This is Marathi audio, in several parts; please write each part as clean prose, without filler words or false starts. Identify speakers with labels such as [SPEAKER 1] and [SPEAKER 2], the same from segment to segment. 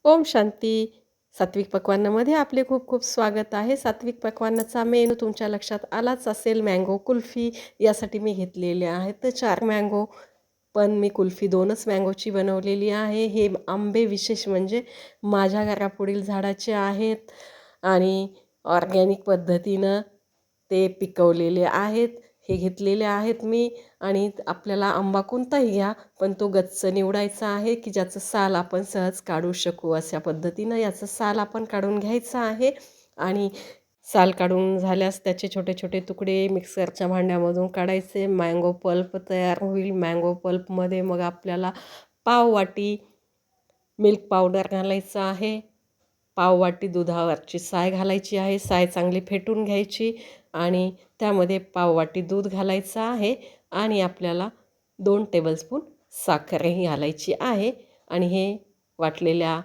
[SPEAKER 1] ओम शांती. सात्विक पक्वान्नामध्ये आपले खूप खूप स्वागत आहे. सात्विक पक्वान्नाचा मेनू तुमच्या लक्षात आलाच असेल, मँगो कुल्फी. यासाठी मी घेतलेले आहेत तर 4 मँगो, पण मी कुल्फी 2च मँगोची बनवलेली आहे. हे आंबे विशेष म्हणजे माझ्या घरापुढील झाडाचे आहेत आणि ऑर्गॅनिक पद्धतीनं ते पिकवलेले आहेत. हे घेतलेले आहेत मी. आणि आपल्याला आंबा कोणताही घ्या, पण तो गच्च निवडायचा आहे की ज्याचं साल आपण सहज काढू शकू. अशा पद्धतीनं याचं साल आपण काढून घ्यायचं आहे. आणि साल काढून झाल्यास त्याचे छोटे छोटे तुकडे मिक्सरच्या भांड्यामधून काढायचे. मँगो पल्प तयार होईल. मँगो पल्पमध्ये मग आपल्याला पाव वाटी मिल्क पावडर घालायचं आहे. पाव वाटी दुधावरची साय घालायची आहे. साय चांगली फेटून घ्यायची आणि त्यामध्ये पाव वाटी दूध घालायचं आहे. आणि आपल्याला 2 टेबलस्पून साखरही घालायची आहे. आणि हे वाटलेल्या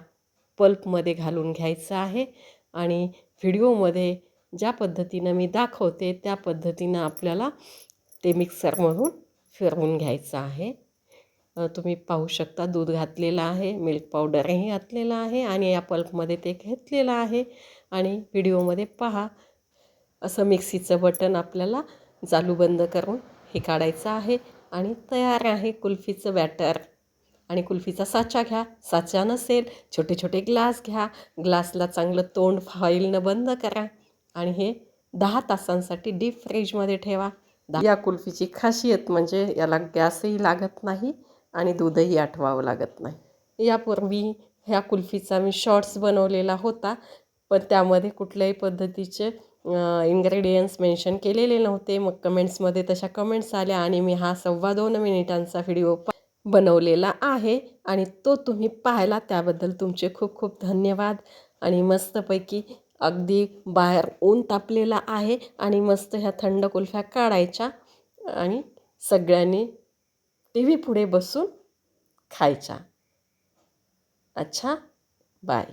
[SPEAKER 1] पल्पमध्ये घालून घ्यायचं आहे. आणि व्हिडिओमध्ये ज्या पद्धतीनं मी दाखवते त्या पद्धतीनं आपल्याला ते मिक्सरमधून फिरवून घ्यायचं आहे. तुम्ही पाहू शकता दूध घातलेलं आहे, मिल्क पावडरही घातलेलं आहे आणि या पल्पमध्ये ते घेतलेलं आहे. आणि व्हिडिओमध्ये पहा, असं मिक्सीचं बटन आपल्याला चालू बंद करून हे काढायचं आहे. आणि तयार आहे कुल्फीचं बॅटर. आणि कुल्फीचा साचा घ्या. साचा नसेल छोटे छोटे ग्लास घ्या. ग्लासला चांगलं तोंड फॉईलनं बंद करा आणि हे 10 तासांसाठी डीप फ्रीजमध्ये ठेवा. या कुल्फीची खासियत म्हणजे याला गॅसही लागत नाही आणि दूधही आटवावं लागत नाही. यापूर्वी ह्या कुल्फीचा मी शॉर्ट्स बनवलेला होता, पण त्यामध्ये कुठल्याही पद्धतीचे इन्ग्रेडियंट्स मेन्शन केलेले नव्हते. मग कमेंट्समध्ये तशा कमेंट्स आल्या आणि मी हा 2.25 मिनिटांचा व्हिडिओ बनवलेला आहे आणि तो तुम्ही पाहायला त्याबद्दल तुमचे खूप खूप धन्यवाद. आणि मस्तपैकी अगदी बाहेर ऊन तापलेला आहे आणि मस्त ह्या थंड कुल्फ्या काढायच्या आणि सगळ्यांनी टी व्ही पुढे बसून खायच्या. अच्छा, बाय.